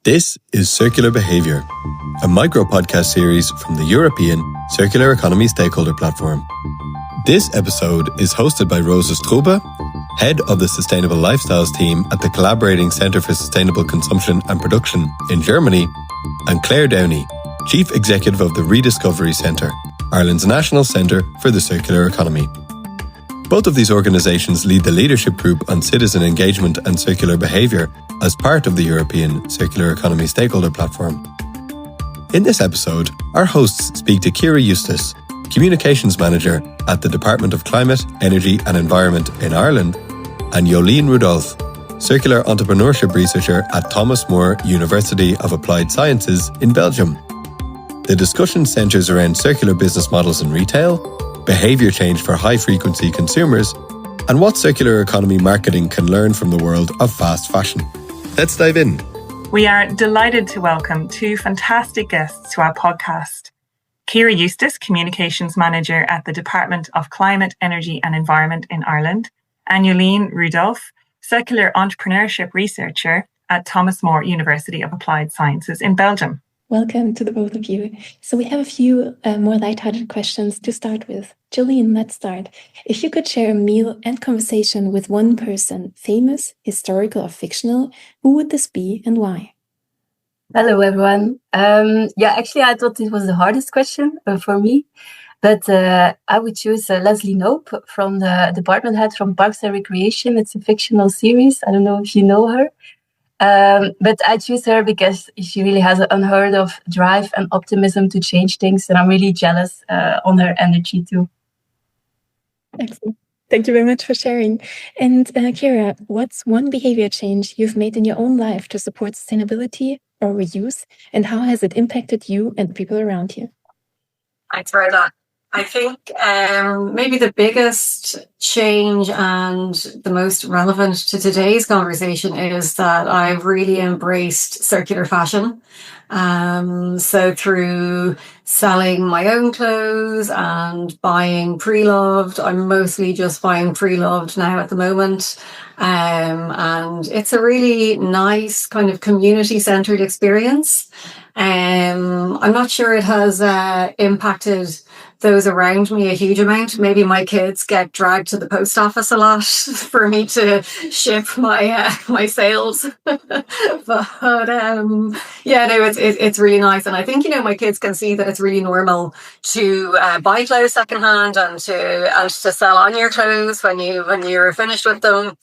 This is Circular Behaviour, a micro-podcast series from the European Circular Economy Stakeholder Platform. This episode is hosted by Rosa Strube, Head of the Sustainable Lifestyles team at the Collaborating Centre for Sustainable Consumption and Production in Germany, and Claire Downey, Chief Executive of the Rediscovery Centre, Ireland's National Centre for the Circular Economy. Both of these organisations lead the leadership group on citizen engagement and circular behaviour as part of the European Circular Economy Stakeholder Platform. In this episode, our hosts speak to Ciara Eustace, Communications Manager at the Department of Climate, Energy and Environment in Ireland, and Jolien Rudolph, Circular Entrepreneurship Researcher at Thomas More University of Applied Sciences in Belgium. The discussion centres around circular business models in retail, behaviour change for high-frequency consumers, and what circular economy marketing can learn from the world of fast fashion. Let's dive in. We are delighted to welcome two fantastic guests to our podcast. Ciara Eustace, Communications Manager at the Department of Climate, Energy and Environment in Ireland, and Jolien Rudolph, Circular Entrepreneurship Researcher at Thomas More University of Applied Sciences in Belgium. Welcome to the both of you. So we have a few more lighthearted questions to start with. Jolien, let's start. If you could share a meal and conversation with one person, famous, historical or fictional, who would this be and why? Hello, everyone. Actually, I thought it was the hardest question for me, but I would choose Leslie Knope from the department head from Parks and Recreation. It's a fictional series. I don't know if you know her. But I choose her because she really has an unheard of drive and optimism to change things. And I'm really jealous on her energy too. Excellent. Thank you very much for sharing. And Ciara, what's one behavior change you've made in your own life to support sustainability or reuse? And how has it impacted you and the people around you? Thanks for that. I think maybe the biggest change and the most relevant to today's conversation is that I've really embraced circular fashion. So through selling my own clothes and buying pre-loved, I'm mostly just buying pre-loved now at the moment. And it's a really nice kind of community-centered experience. I'm not sure it has impacted those around me a huge amount. Maybe my kids get dragged to the post office a lot for me to ship my sales. It's really nice. And I think, my kids can see that it's really normal to buy clothes secondhand and to sell on your clothes when you're finished with them.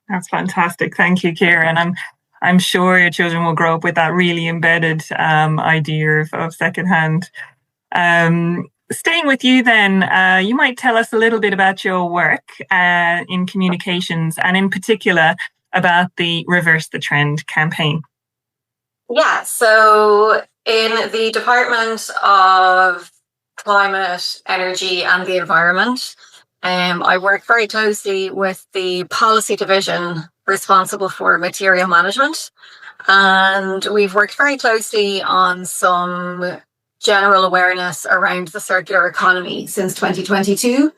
That's fantastic. Thank you, Ciara. And I'm sure your children will grow up with that really embedded idea of secondhand. Staying with you then, you might tell us a little bit about your work in communications and in particular about the Reverse the Trend campaign. Yeah, so in the Department of Climate, Energy and the Environment, I work very closely with the policy division responsible for material management. And we've worked very closely on some general awareness around the circular economy since 2022.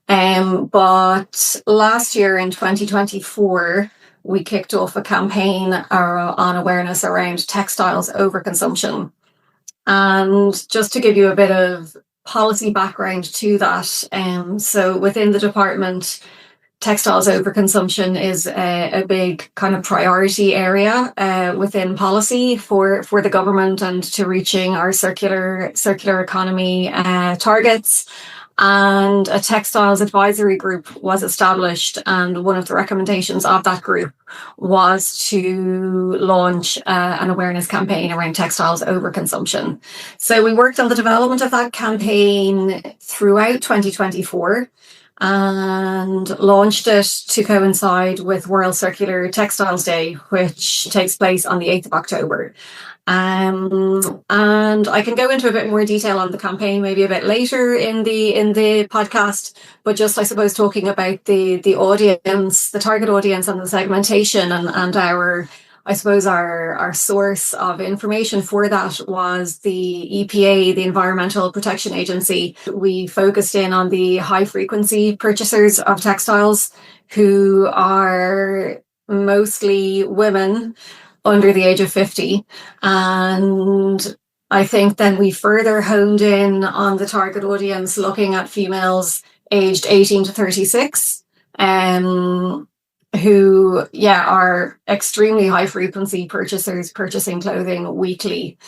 But last year in 2024, we kicked off a campaign on awareness around textiles overconsumption. And just to give you a bit of policy background to that, so within the department, textiles overconsumption is a big kind of priority area within policy for the government and to reaching our circular economy targets. And a textiles advisory group was established, and one of the recommendations of that group was to launch an awareness campaign around textiles overconsumption. So we worked on the development of that campaign throughout 2024. And launched it to coincide with World Circular Textiles Day, which takes place on the 8th of October. And I can go into a bit more detail on the campaign maybe a bit later in the podcast, but just I suppose talking about the audience, the target audience and the segmentation and our source of information for that was the EPA, the Environmental Protection Agency. We focused in on the high frequency purchasers of textiles who are mostly women under the age of 50. And I think then we further honed in on the target audience, looking at females aged 18 to 36, who, are extremely high frequency purchasers, purchasing clothing weekly,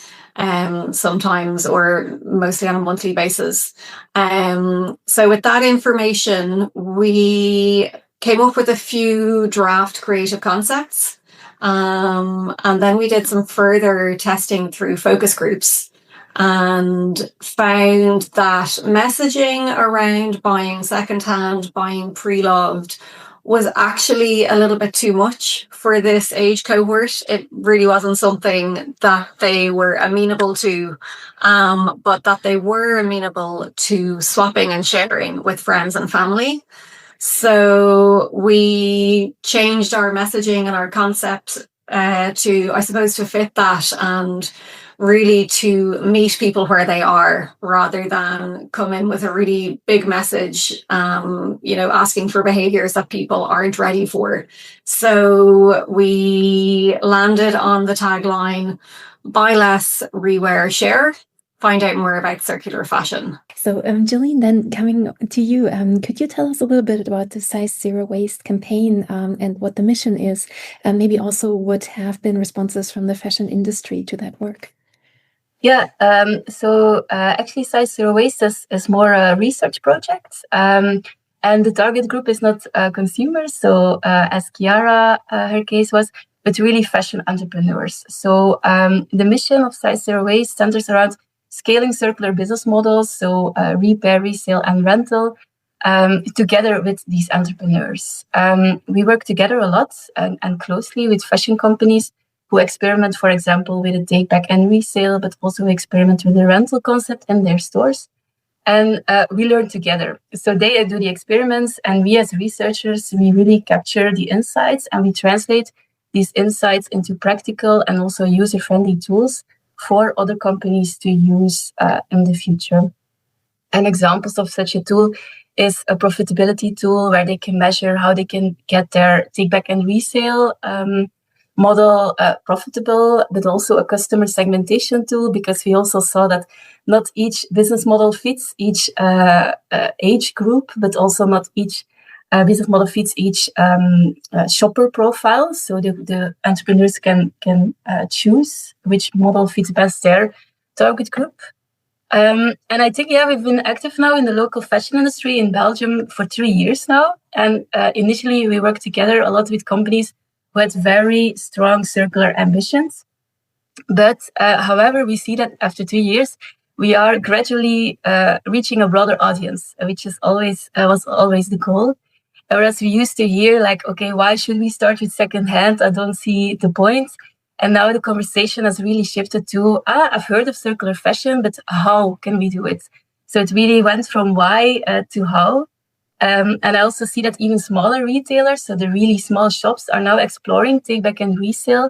sometimes or mostly on a monthly basis. So with that information, we came up with a few draft creative concepts. And then we did some further testing through focus groups and found that messaging around buying secondhand, buying pre-loved was actually a little bit too much for this age cohort. It really wasn't something that they were amenable to, but that they were amenable to swapping and sharing with friends and family. So we changed our messaging and our concept to fit that, and really to meet people where they are, rather than come in with a really big message, asking for behaviours that people aren't ready for. So we landed on the tagline, buy less, rewear, share. Find out more about circular fashion. So, Jolien, then coming to you, could you tell us a little bit about the Size Zero Waste campaign and what the mission is, and maybe also what have been responses from the fashion industry to that work? Yeah, actually Size Zero Waste is more a research project, and the target group is not consumers, so as Chiara, her case was, but really fashion entrepreneurs. So the mission of Size Zero Waste centers around scaling circular business models, so repair, resale, and rental, together with these entrepreneurs. We work together a lot and closely with fashion companies who experiment, for example, with a take back and resale, but also experiment with the rental concept in their stores. And we learn together. So they do the experiments, and we as researchers, we really capture the insights, and we translate these insights into practical and also user-friendly tools for other companies to use in the future. And examples of such a tool is a profitability tool where they can measure how they can get their take back and resale model profitable, but also a customer segmentation tool, because we also saw that not each business model fits each age group, but also not each business model fits each shopper profile. So the entrepreneurs can choose which model fits best their target group. And I think, we've been active now in the local fashion industry in Belgium for 3 years now. And initially we worked together a lot with companies who had very strong circular ambitions. But however, we see that after 3 years, we are gradually reaching a broader audience, which was always the goal. Whereas we used to hear like, okay, why should we start with secondhand? I don't see the point. And now the conversation has really shifted to, I've heard of circular fashion, but how can we do it? So it really went from why to how. And I also see that even smaller retailers, so the really small shops, are now exploring take back and resale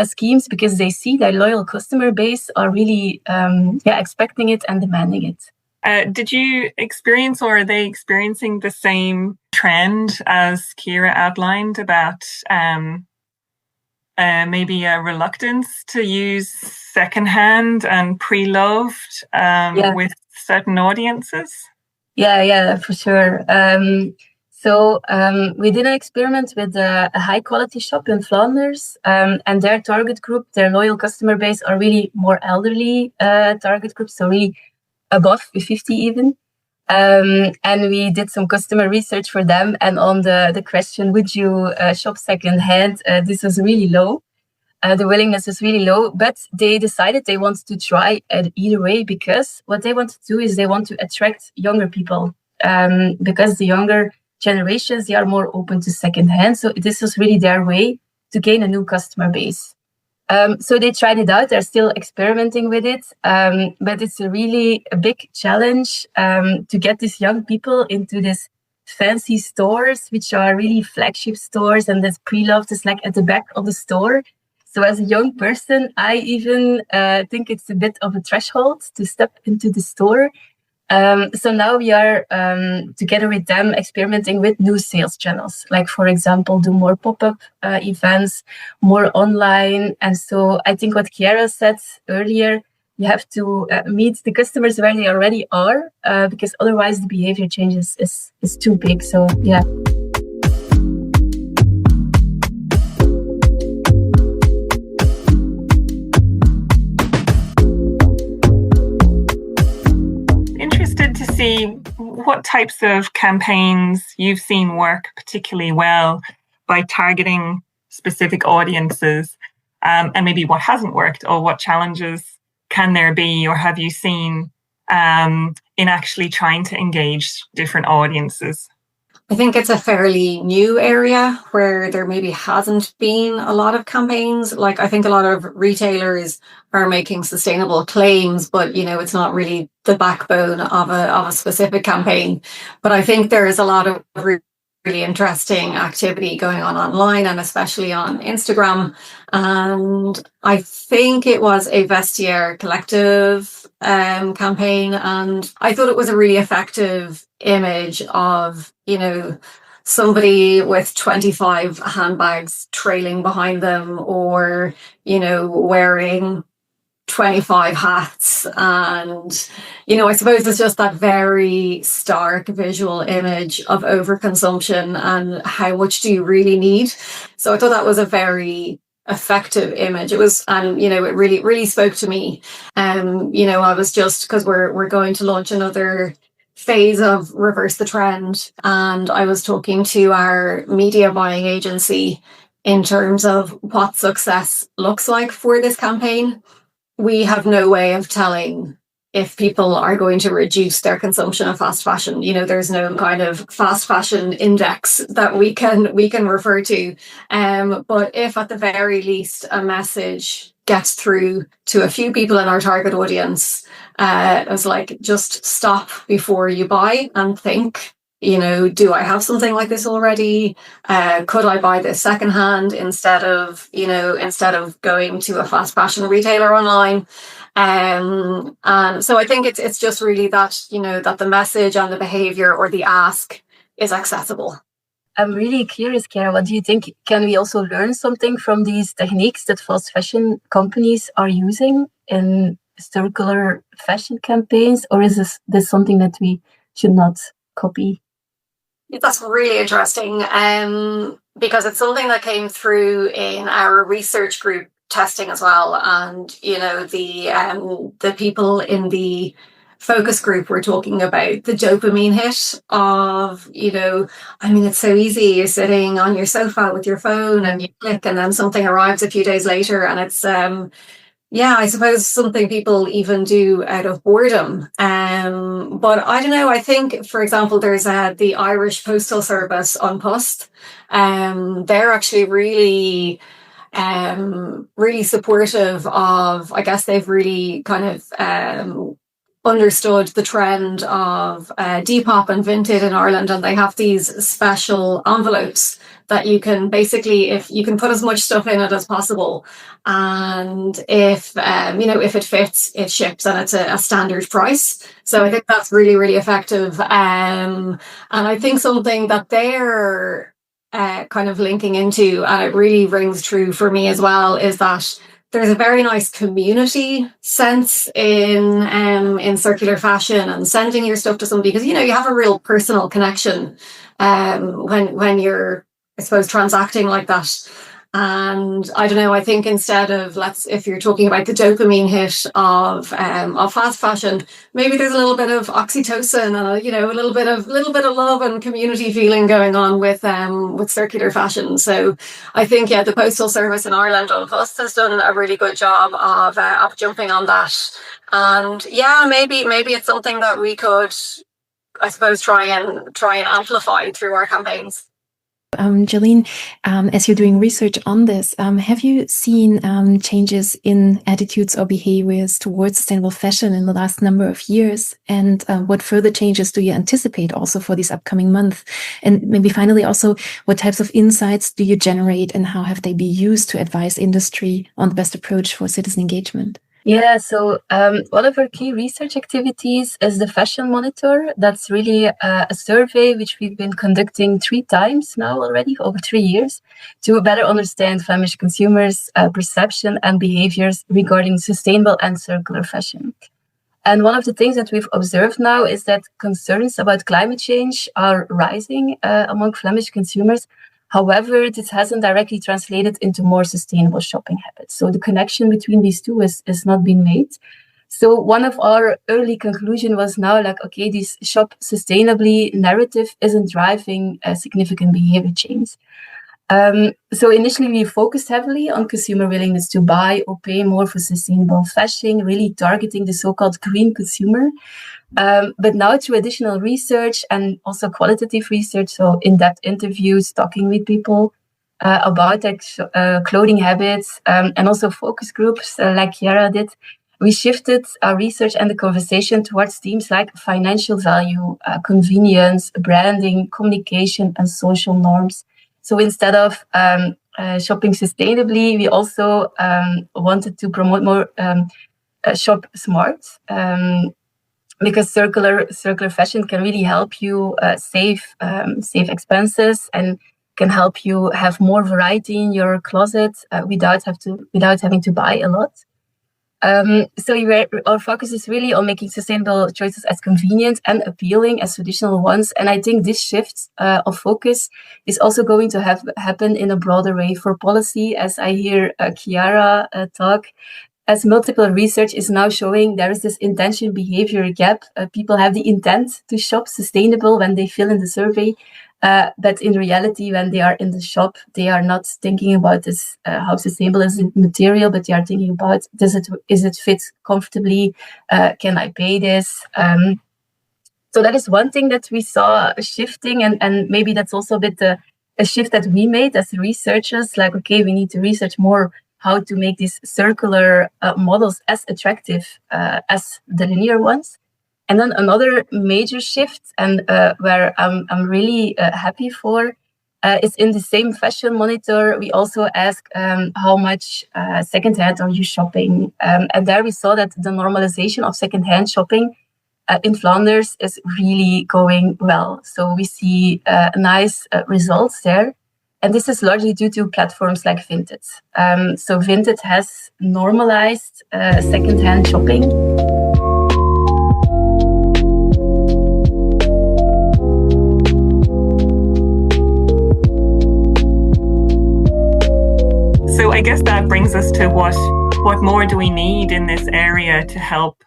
schemes, because they see their loyal customer base are really expecting it and demanding it. Did you experience, or are they experiencing the same trend as Ciara outlined about maybe a reluctance to use secondhand and pre-loved with certain audiences? Yeah, for sure. So we did an experiment with a high quality shop in Flanders, and their target group, their loyal customer base, are really more elderly target groups, so really above 50 even. And we did some customer research for them, and on the question, would you shop secondhand, this was really low. The willingness was really low, but they decided they wanted to try it either way, because what they want to do is they want to attract younger people, because the younger generations, they are more open to secondhand. So this was really their way to gain a new customer base. So they tried it out. They're still experimenting with it, but it's really a big challenge to get these young people into this fancy stores, which are really flagship stores, and this pre-loved is like at the back of the store. So as a young person, I even think it's a bit of a threshold to step into the store. So now we are together with them experimenting with new sales channels, like for example, do more pop-up events, more online. And so I think what Chiara said earlier, you have to meet the customers where they already are, because otherwise the behavior changes is too big. So yeah. Interested to see what types of campaigns you've seen work particularly well by targeting specific audiences, and maybe what hasn't worked, or what challenges can there be, or have you seen in actually trying to engage different audiences? I think it's a fairly new area where there maybe hasn't been a lot of campaigns. Like, I think a lot of retailers are making sustainable claims, but it's not really the backbone of a specific campaign. But I think there is a lot of really interesting activity going on online, and especially on Instagram. And I think it was a Vestiaire Collective campaign, and I thought it was a really effective image of somebody with 25 handbags trailing behind them, or wearing 25 hats. And I suppose it's just that very stark visual image of overconsumption and how much do you really need. So I thought that was a very effective image. It was, and it really spoke to me. I was just, because we're going to launch another phase of Reverse the Trend, and I was talking to our media buying agency in terms of what success looks like for this campaign. We have no way of telling if people are going to reduce their consumption of fast fashion. There's no kind of fast fashion index that we can refer to. But if at the very least a message gets through to a few people in our target audience, it was like, just stop before you buy and think, do I have something like this already? Could I buy this secondhand instead of going to a fast fashion retailer online? And so I think it's just really that, that the message and the behavior or the ask is accessible. I'm really curious, Chiara, what do you think? Can we also learn something from these techniques that fast fashion companies are using in circular fashion campaigns? Or is this something that we should not copy? That's really interesting, because it's something that came through in our research group testing as well. And, the people in the focus group were talking about the dopamine hit of, it's so easy. You're sitting on your sofa with your phone and you click, and then something arrives a few days later, and it's, I suppose something people even do out of boredom. But I don't know, I think, for example, there's the Irish Postal Service on Post. They're actually really supportive of, I guess they've really kind of understood the trend of Depop and Vinted in Ireland, and they have these special envelopes that you can basically, if you can put as much stuff in it as possible, and if it fits, it ships, and it's a standard price. So I think that's really, really effective. And I think something that they're kind of linking into, and it really rings true for me as well, is that there's a very nice community sense in circular fashion and sending your stuff to somebody, because you have a real personal connection when you're, I suppose, transacting like that. And I don't know, I think instead of, if you're talking about the dopamine hit of fast fashion, maybe there's a little bit of oxytocin and a little bit of love and community feeling going on with circular fashion. So I think the Postal Service in Ireland on Post has done a really good job of jumping on that. And maybe it's something that we could, I suppose, try and amplify through our campaigns. Jolien, as you're doing research on this, have you seen changes in attitudes or behaviors towards sustainable fashion in the last number of years? And what further changes do you anticipate also for these upcoming months? And maybe finally also, what types of insights do you generate, and how have they been used to advise industry on the best approach for citizen engagement? Yeah, so one of our key research activities is the Fashion Monitor. That's really a survey which we've been conducting 3 times now already, over 3 years, to better understand Flemish consumers' perception and behaviors regarding sustainable and circular fashion. And one of the things that we've observed now is that concerns about climate change are rising among Flemish consumers. However, this hasn't directly translated into more sustainable shopping habits. So the connection between these two is not being made. So one of our early conclusion was now like, okay, this shop sustainably narrative isn't driving a significant behavior change. So initially we focused heavily on consumer willingness to buy or pay more for sustainable fashion, really targeting the so-called green consumer. But now through additional research and also qualitative research, so in-depth interviews, talking with people about their clothing habits, and also focus groups like Chiara did, we shifted our research and the conversation towards themes like financial value, convenience, branding, communication, and social norms. So instead of shopping sustainably, we also wanted to promote more shop smart. Because circular fashion can really help you save expenses and can help you have more variety in your closet without having to buy a lot. So our focus is really on making sustainable choices as convenient and appealing as traditional ones. And I think this shift of focus is also going to happen in a broader way for policy, as I hear Chiara talk. As multiple research is now showing, there is this intention behavior gap. People have the intent to shop sustainable when they fill in the survey, but in reality, when they are in the shop, they are not thinking about this, how sustainable is the material, but they are thinking about, is it fit comfortably? Can I pay this? So that is one thing that we saw shifting, and maybe that's also a bit a shift that we made as researchers, like, okay, we need to research more how to make these circular models as attractive as the linear ones. And then another major shift, and where I'm really happy for, is in the same Fashion Monitor. We also ask how much secondhand are you shopping? And there we saw that the normalization of secondhand shopping in Flanders is really going well. So we see nice results there. And this is largely due to platforms like Vinted. So Vinted has normalized secondhand shopping. So I guess that brings us to what more do we need in this area to help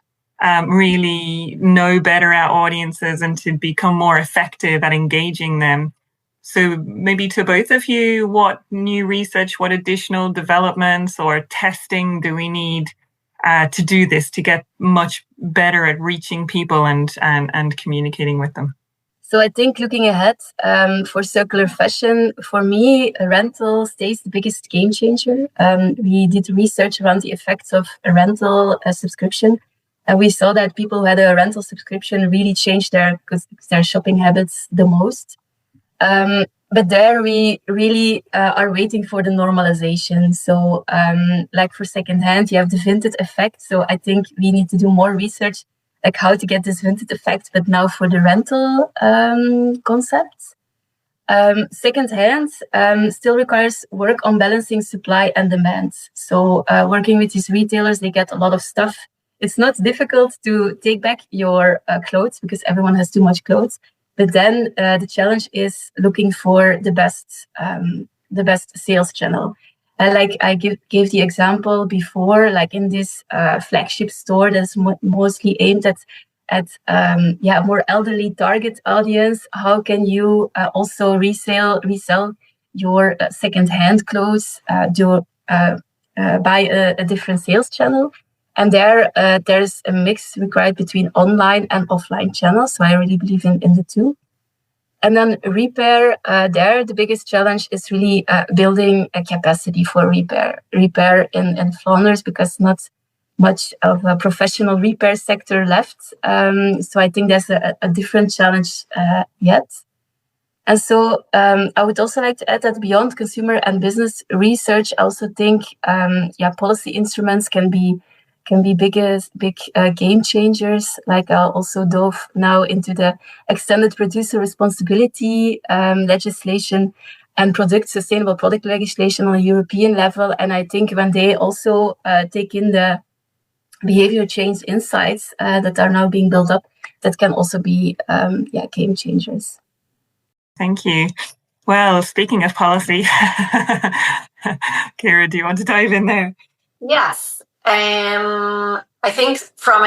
really know better our audiences and to become more effective at engaging them. So maybe to both of you, what new research, what additional developments or testing do we need to do this, to get much better at reaching people and communicating with them? So I think looking ahead for circular fashion, for me, rental stays the biggest game changer. We did research around the effects of a rental subscription. And we saw that people who had a rental subscription really changed their shopping habits the most. But there we really are waiting for the normalization. So like for secondhand, you have the Vinted effect. So I think we need to do more research, like how to get this Vinted effect, but now for the rental concepts. Secondhand still requires work on balancing supply and demand. So working with these retailers, they get a lot of stuff. It's not difficult to take back your clothes because everyone has too much clothes. But then the challenge is looking for the best sales channel. Like I gave the example before, like in this flagship store that's mostly aimed at more elderly target audience. How can you also resell your secondhand clothes? Buy a different sales channel? And there's a mix required between online and offline channels. So I really believe in the two. And then repair, the biggest challenge is really building a capacity for repair in Flanders, because not much of a professional repair sector left. So I think there's a different challenge yet. And so I would also like to add that beyond consumer and business research, I also think policy instruments can can be big game changers, like also dove now into the extended producer responsibility legislation and sustainable product legislation on a European level. And I think when they also take in the behavior change insights that are now being built up, that can also be game changers. Thank you. Well, speaking of policy, Ciara, do you want to dive in there? Yes. I think from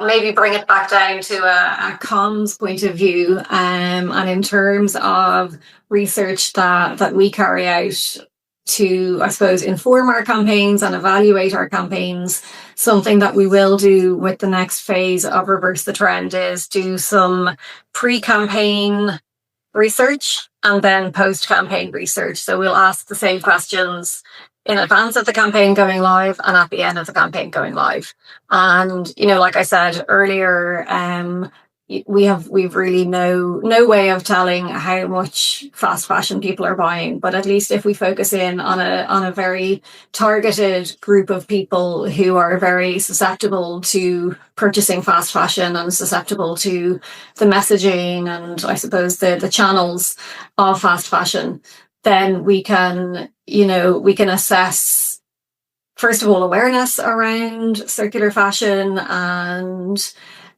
maybe bring it back down to a comms point of view, and in terms of research that we carry out to, I suppose, inform our campaigns and evaluate our campaigns, something that we will do with the next phase of Reverse the Trend is do some pre-campaign research and then post-campaign research. So we'll ask the same questions in advance of the campaign going live and at the end of the campaign going live. And, like I said earlier, we've really no way of telling how much fast fashion people are buying, but at least if we focus in on a very targeted group of people who are very susceptible to purchasing fast fashion and susceptible to the messaging and I suppose the channels of fast fashion, then we can assess, first of all, awareness around circular fashion and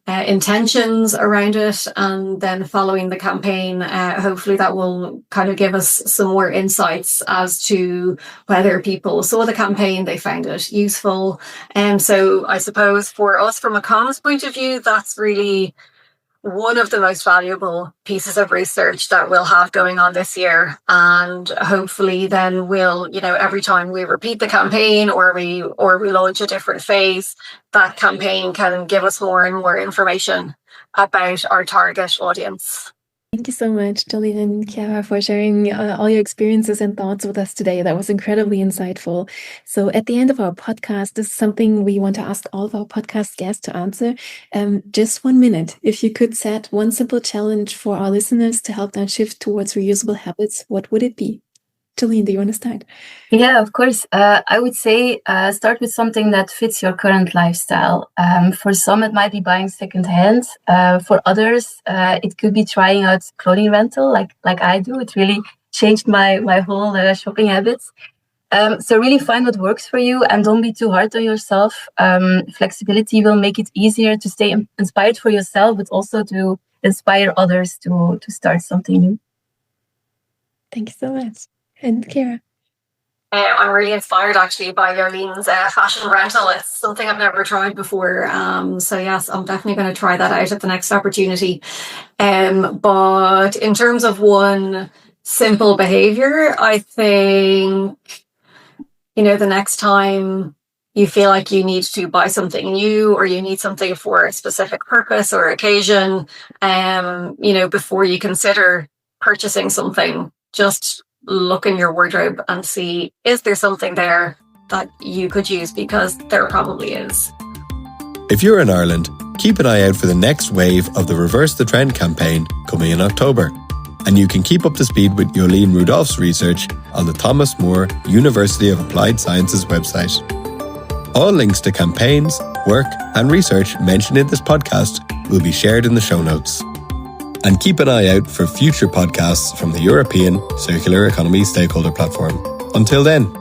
intentions around it, and then following the campaign, hopefully that will kind of give us some more insights as to whether people saw the campaign, they found it useful. And so I suppose for us from a comms point of view, that's really one of the most valuable pieces of research that we'll have going on this year. And hopefully then we'll, every time we repeat the campaign or we launch a different phase, that campaign can give us more and more information about our target audience. Thank you so much, Jolien and Ciara, for sharing all your experiences and thoughts with us today. That was incredibly insightful. So at the end of our podcast, this is something we want to ask all of our podcast guests to answer. Just 1 minute. If you could set one simple challenge for our listeners to help them shift towards reusable habits, what would it be? Jolien, do you want to start? Yeah, of course. I would say start with something that fits your current lifestyle. For some, it might be buying secondhand. For others, it could be trying out clothing rental, like I do. It really changed my whole shopping habits. So really find what works for you and don't be too hard on yourself. Flexibility will make it easier to stay inspired for yourself, but also to inspire others to start something new. Thank you so much. And Ciara? I'm really inspired actually by Jolene's fashion rental. It's something I've never tried before. So yes, I'm definitely going to try that out at the next opportunity. But in terms of one simple behavior, I think, the next time you feel like you need to buy something new or you need something for a specific purpose or occasion, before you consider purchasing something, just look in your wardrobe and see, is there something there that you could use? Because there probably is. If you're in Ireland, keep an eye out for the next wave of the Reverse the Trend campaign coming in October. And you can keep up to speed with Jolien Rudolph's research on the Thomas More University of Applied Sciences website. All links to campaigns, work and research mentioned in this podcast will be shared in the show notes. And keep an eye out for future podcasts from the European Circular Economy Stakeholder Platform. Until then.